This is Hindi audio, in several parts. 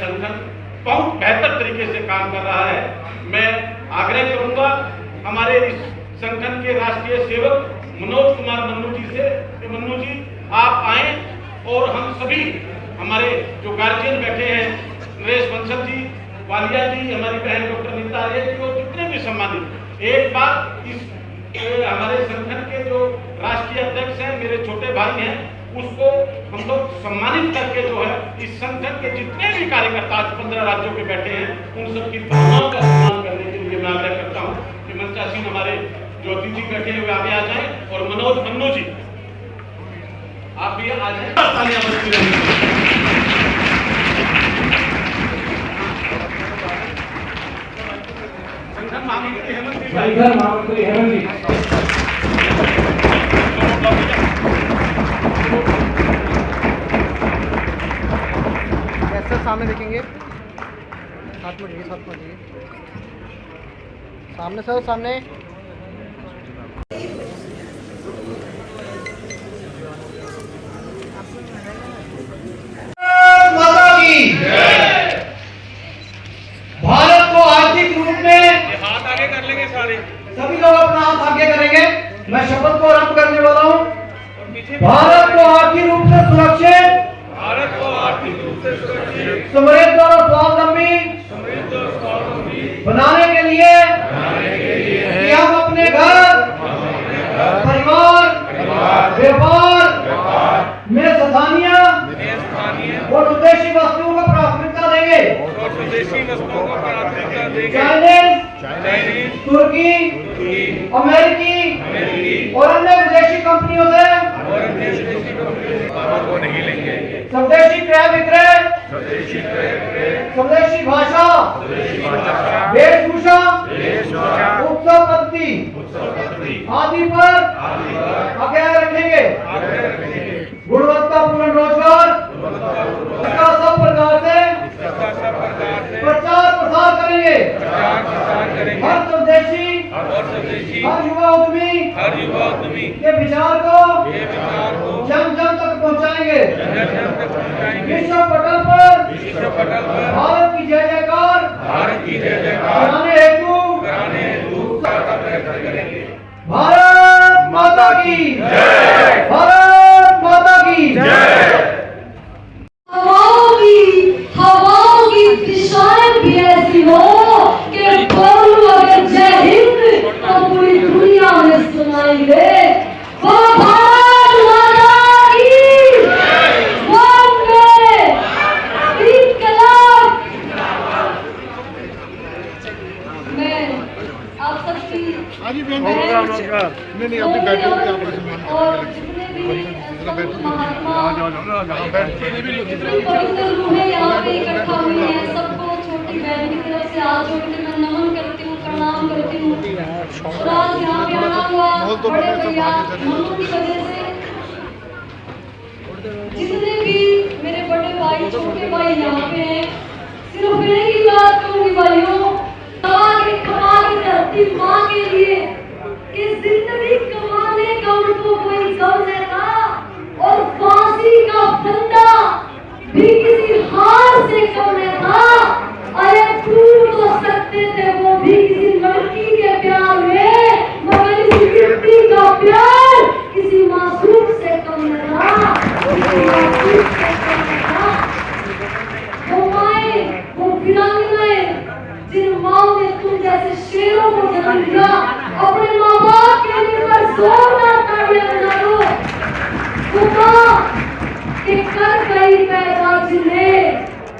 संगठन बहुत बेहतर तरीके से काम कर रहा है। मैं आग्रह करूंगा हमारे इस संगठन के राष्ट्रीय सेवक मनोज कुमार मन्नू जी से कि मन्नू जी आप आए और हम सभी हमारे जो गार्जियन बैठे हैं, नरेश बंसल जी, वालिया जी, हमारी बहन डॉक्टर नीता आर्य जी और जितने भी सम्मानित, एक बार इस हमारे संगठन के जो राष्ट्रीय अध्यक्ष हैं, मेरे छोटे भाई हैं, उसको हम लोग सम्मानित करके जो है इस संगठन के जितने भी कार्यकर्ता आज 15 राज्यों के बैठे हैं उन सबकी भावनाओं का सम्मान करने के लिए मैं आग्रह करता हूँ कि मंचासीन हमारे जो अतिथि बैठे हुए आगे आ जाएं और मनोज मन्नू जी आप भी आ जाएं। तालियां बजती रहेंगी। संगठन महामंत्री हेमंत जी सामने देखेंगे, साथ में जाइए सामने सर, सामने। माता की भारत को आर्थिक रूप में हाथ आगे कर लेंगे सारे, सभी लोग अपना हाथ आगे करेंगे। मैं शपथ को आरंभ करने वाला हूँ। भारत को आर्थिक रूप से सुरक्षित, समृद्ध और स्वावलंबी बनाने के लिए कि हम अपने घर, परिवार, व्यापार में स्थानीय और स्वदेशी वस्तुओं को प्राथमिकता देंगे। चाइनीज, तुर्की, अमेरिकी और अन्य विदेशी कंपनियों से नहीं लेंगे। स्वदेशी क्रय विक्रय, स्वदेशी भाषा, वेशभूषा, उत्सव पद्धति आदि पर आज्ञा रखेंगे। गुणवत्तापूर्ण रोजगार इसका सब प्रकार से प्रचार प्रसार करेंगे। हर स्वदेशी, हर युवा उद्यमी के विचार को जन जन तक पहुंचाएंगे। विश्व पटल पर भारत की जय जयकार कराने हेतु भारत माता की जय, भारत माता की जय। हवाओं की दिशाएं भी ऐसी हो कि बोलूं अगर जय हिंद तो पूरी दुनिया में सुनाई दे। वो भारत माता की वंदे इंकलाब। मैं आप सबकी और जितने भी महात्मा यहाँ पे इकट्ठा हुए हैं, सबको छोटी बहन की तरफ से हाथ जोड़ के मैं नमन करती हूँ, प्रणाम करती हूँ। और आज यहाँ पे आना हुआ बड़े भैया मनु की वजह से। जितने भी मेरे बड़े भाई, छोटे भाई यहाँ पे हैं, सिर्फ एक ही बात कहूँगी भाइयों, कमा की धरती माँ के लिए कि जिंदगी कमाने का उनको कोई गम न था और फांसी का फंदा भी किसी हार से कम न था। अरे टूट तो सकते थे वो भी किसी लड़की के प्यार में, मगर इस व्यक्ति का प्यार किसी मासूम से कम न था, किसी मासूम से कम न था। वो माए, वो वीरांगनाएं जिन माओ ने तुम जैसे शेरों को जन्म दिया, अपने माँ बाप के लिए पर जोरदार तालियां बजा दो। वो माँ के कर गई पैदा जिन्हें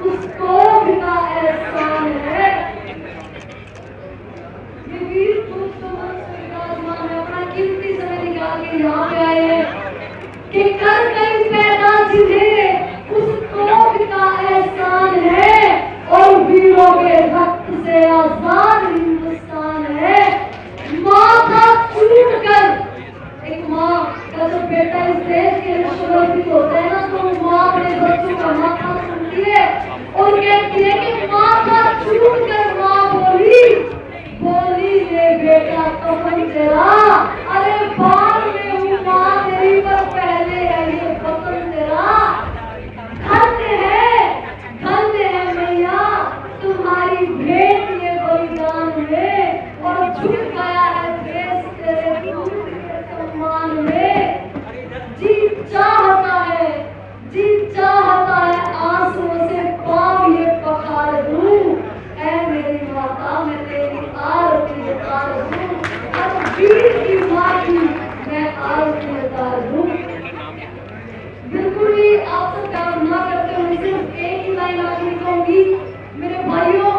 उसको भी का एहसान है। ये वीर पुरुष विराजमान है, अपना कीमती समय निकाल के यहाँ पे आए हैं कि कर गई पैदा जिन्हें उसको भी का एहसान है और वीरों के रक्त से आजाद हिंदुस्तान है। माथा चूम कर एक माँ का जब बेटा इस देश के लिए समर्पित होता है ना, तो माँ अपने बच्चों का माथा चूमती है और कहती है कि माथा चूम कर माँ बोली ले बेटा कफन तेरा। अरे बाद में हूँ माँ तेरी, पर पहले है ये वतन तेरा। धन्य है मैया मेरे भाइयों,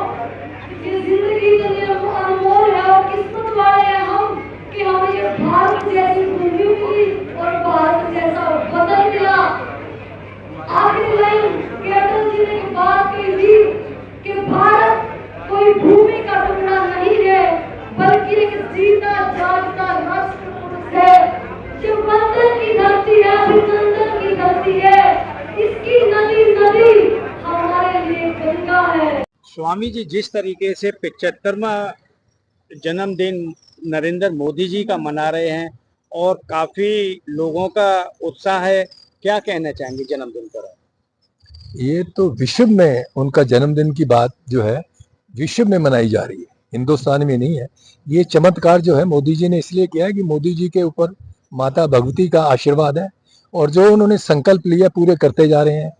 ये जिंदगी तो अनमोल है और किस्मत वाले हैं हम कि हमें ये भारत जैसी भूमि मिली और भारत जैसा वतन मिला। आखिरी लाइन के अटल जी ने बात कही थी कि भारत कोई भूमि का टुकड़ा नहीं है, बल्कि एक जीता जागता राष्ट्र पुरुष है। ये वतन की धरती है, अभिनंदन की धरती है, इसकी नदी नदी हमारे लिए गंगा है। स्वामी जी जिस तरीके से 75वां जन्मदिन नरेंद्र मोदी जी का मना रहे हैं और काफी लोगों का उत्साह है, क्या कहना चाहेंगे जन्मदिन पर? ये तो विश्व में उनका जन्मदिन की बात जो है विश्व में मनाई जा रही है, हिंदुस्तान में नहीं है। ये चमत्कार जो है मोदी जी ने इसलिए किया है कि मोदी जी के ऊपर माता भगवती का आशीर्वाद है और जो उन्होंने संकल्प लिया पूरे करते जा रहे हैं।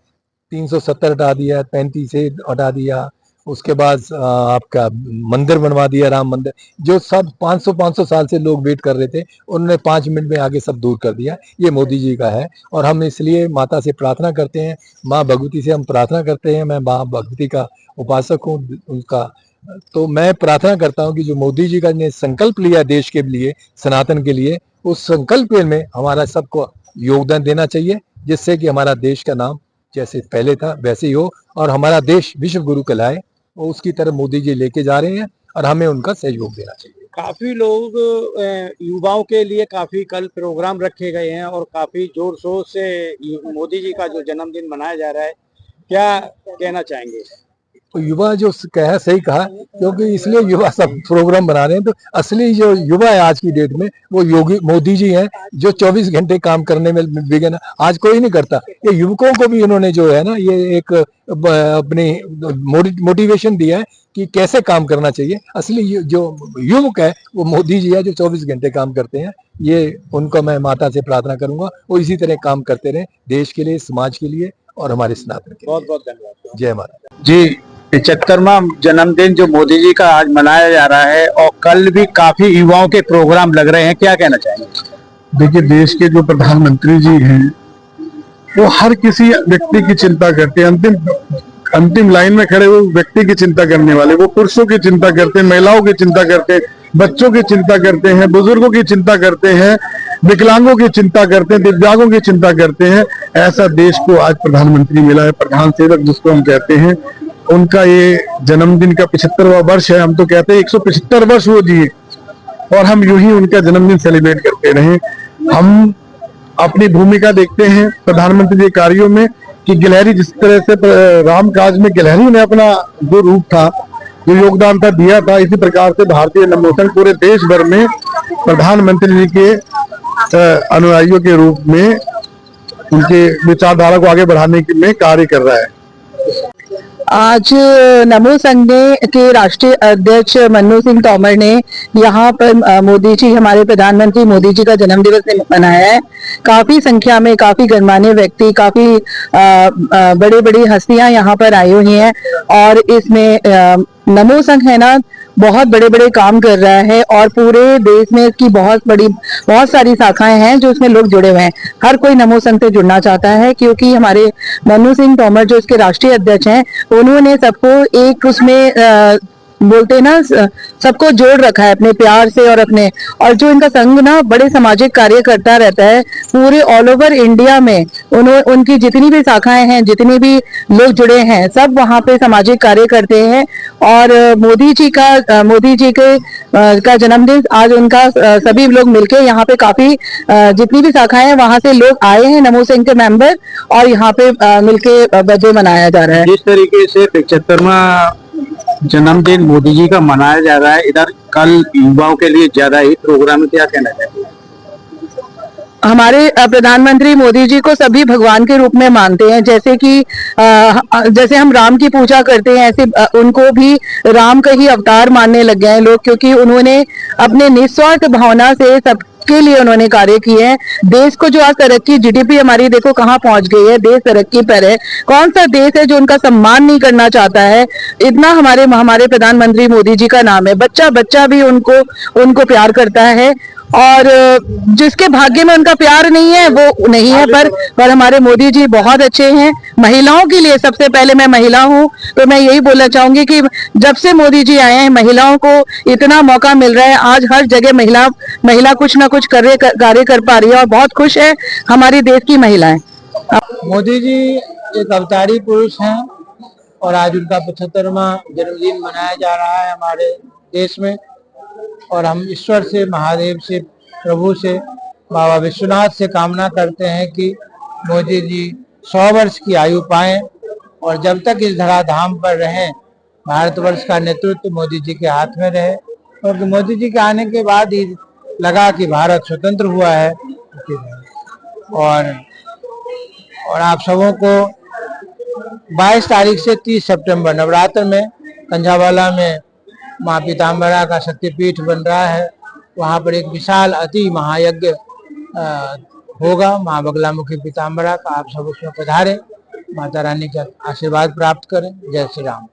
370 हटा दिया, 35 से हटा दिया, उसके बाद आपका मंदिर बनवा दिया, राम मंदिर, जो सब 500 साल से लोग वेट कर रहे थे, उन्होंने 5 मिनट में आगे सब दूर कर दिया। ये मोदी जी का है और हम इसलिए माता से प्रार्थना करते हैं, माँ भगवती से हम प्रार्थना करते हैं। मैं माँ भगवती का उपासक हूँ उनका, तो मैं प्रार्थना करता हूँ कि जो मोदी जी का ने संकल्प लिया देश के लिए, सनातन के लिए, उस संकल्प में हमारा सबको योगदान देना चाहिए, जिससे कि हमारा देश का नाम जैसे पहले था वैसे ही हो और हमारा देश विश्व गुरु कहलाए। और उसकी तरफ मोदी जी लेके जा रहे हैं और हमें उनका सहयोग देना चाहिए। काफी लोग युवाओं के लिए काफी कल प्रोग्राम रखे गए हैं और काफी जोर शोर से मोदी जी का जो जन्मदिन मनाया जा रहा है, क्या कहना चाहेंगे? तो युवा जो कहा सही कहा, क्योंकि इसलिए युवा सब प्रोग्राम बना रहे हैं। तो असली जो युवा है आज की डेट में वो योगी मोदी जी हैं, जो 24 घंटे काम करने में बिगन आज कोई नहीं करता। ये युवकों को भी उन्होंने जो है ना ये एक अपनी मोटिवेशन दिया है कि कैसे काम करना चाहिए। असली जो युवक है वो मोदी जी है, जो 24 घंटे काम करते हैं। ये उनको मैं माता से प्रार्थना करूंगा वो इसी तरह काम करते रहे देश के लिए, समाज के लिए और हमारे सनातन के लिए। बहुत बहुत धन्यवाद। जय माता जी। 75वां जन्मदिन जो मोदी जी का आज मनाया जा रहा है और कल भी काफी युवाओं के प्रोग्राम लग रहे हैं, क्या कहना चाहेंगे? देखिए, देश के जो प्रधानमंत्री जी हैं वो हर किसी व्यक्ति की चिंता करते हैं। अंतिम लाइन में खड़े हुए व्यक्ति की चिंता करने वाले, वो पुरुषों की चिंता करते हैं, महिलाओं की चिंता करते हैं, बच्चों की चिंता करते हैं, बुजुर्गों की चिंता करते हैं, विकलांगों की चिंता करते हैं, दिव्यांगों की चिंता करते हैं। ऐसा देश को आज प्रधानमंत्री मिला है, प्रधान सेवक जिसको हम कहते हैं। उनका ये जन्मदिन का 75वां वर्ष है। हम तो कहते हैं 175 वर्ष वो जिए और हम यूं ही उनका जन्मदिन सेलिब्रेट करते रहे। हम अपनी भूमिका देखते हैं प्रधानमंत्री जी कार्यों में कि गिलहरी जिस तरह से राम काज में गिलहरी ने अपना जो रूप था, जो योगदान था, दिया था, इसी प्रकार से भारतीय नमो संघ पूरे देश भर में प्रधानमंत्री जी के अनुयायियों के रूप में उनके विचारधारा को आगे बढ़ाने में कार्य कर रहा है। आज नमो संघ के राष्ट्रीय अध्यक्ष मन्नू सिंह तोमर ने यहाँ पर मोदी जी, हमारे प्रधानमंत्री मोदी जी का जन्म दिवस मनाया है। काफी संख्या में काफी गणमान्य व्यक्ति, काफी बड़ी बड़ी हस्तियां यहाँ पर आई हुई हैं और इसमें नमो संघ है ना बहुत बड़े बड़े काम कर रहा है और पूरे देश में इसकी बहुत सारी शाखाएं हैं जो इसमें लोग जुड़े हुए हैं। हर कोई नमो संघ से जुड़ना चाहता है क्योंकि हमारे मन्नू सिंह तोमर जो इसके राष्ट्रीय अध्यक्ष हैं, उन्होंने सबको एक उसमें बोलते ना सबको जोड़ रखा है अपने प्यार से और जो इनका संघ ना बड़े सामाजिक कार्य करता रहता है पूरे ऑल ओवर इंडिया में। उनकी जितनी भी शाखाएं हैं, जितने भी लोग जुड़े हैं, सब वहाँ पे सामाजिक कार्य करते हैं। और मोदी जी का जन्मदिन आज उनका सभी लोग मिलके यहाँ पे काफी जितनी भी शाखाएं हैं वहाँ से लोग आए हैं, नमो संघ के मेंबर, और यहाँ पे मिलके बर्थडे मनाया जा रहा है। जिस तरीके से 75वां जन्मदिन मोदी जी का मनाया जा रहा है, इधर कल युवाओं के लिए ज्यादा ही प्रोग्राम है, क्या कहना चाहिए? हमारे प्रधानमंत्री मोदी जी को सभी भगवान के रूप में मानते हैं। जैसे हम राम की पूजा करते हैं, ऐसे उनको भी राम का ही अवतार मानने लग गए हैं लोग, क्योंकि उन्होंने अपने निस्वार्थ भावना से सबके लिए उन्होंने कार्य किए हैं। देश को जो आज तरक्की, जीडीपी हमारी देखो कहाँ पहुंच गई है, देश तरक्की पर है। कौन सा देश है जो उनका सम्मान नहीं करना चाहता है? इतना हमारे प्रधानमंत्री मोदी जी का नाम है। बच्चा भी उनको प्यार करता है और जिसके भाग्य में उनका प्यार नहीं है वो नहीं है, पर हमारे मोदी जी बहुत अच्छे हैं। महिलाओं के लिए, सबसे पहले मैं महिला हूँ तो मैं यही बोलना चाहूंगी कि जब से मोदी जी आए हैं महिलाओं को इतना मौका मिल रहा है। आज हर जगह महिला कुछ ना कुछ कार्य कर पा रही है और बहुत खुश है हमारी देश की महिलाएं। मोदी जी एक अवतारी पुरुष हैं और आज उनका 75वां जन्मदिन मनाया जा रहा है हमारे देश में। और हम ईश्वर से, महादेव से, प्रभु से, बाबा विश्वनाथ से कामना करते हैं कि मोदी जी 100 वर्ष की आयु पाएं और जब तक इस धराधाम पर रहें भारतवर्ष का नेतृत्व मोदी जी के हाथ में रहे। क्योंकि मोदी जी के आने के बाद ही लगा कि भारत स्वतंत्र हुआ है। और आप सबों को 22 तारीख से 30 सितंबर नवरात्र में कंझावाला में माँ पीताम्बरा का शक्तिपीठ बन रहा है। वहाँ पर एक विशाल अति महायज्ञ होगा माँ बगलामुखी पीताम्बरा का। आप सब उसमें पधारें, माता रानी का आशीर्वाद प्राप्त करें। जय श्री राम।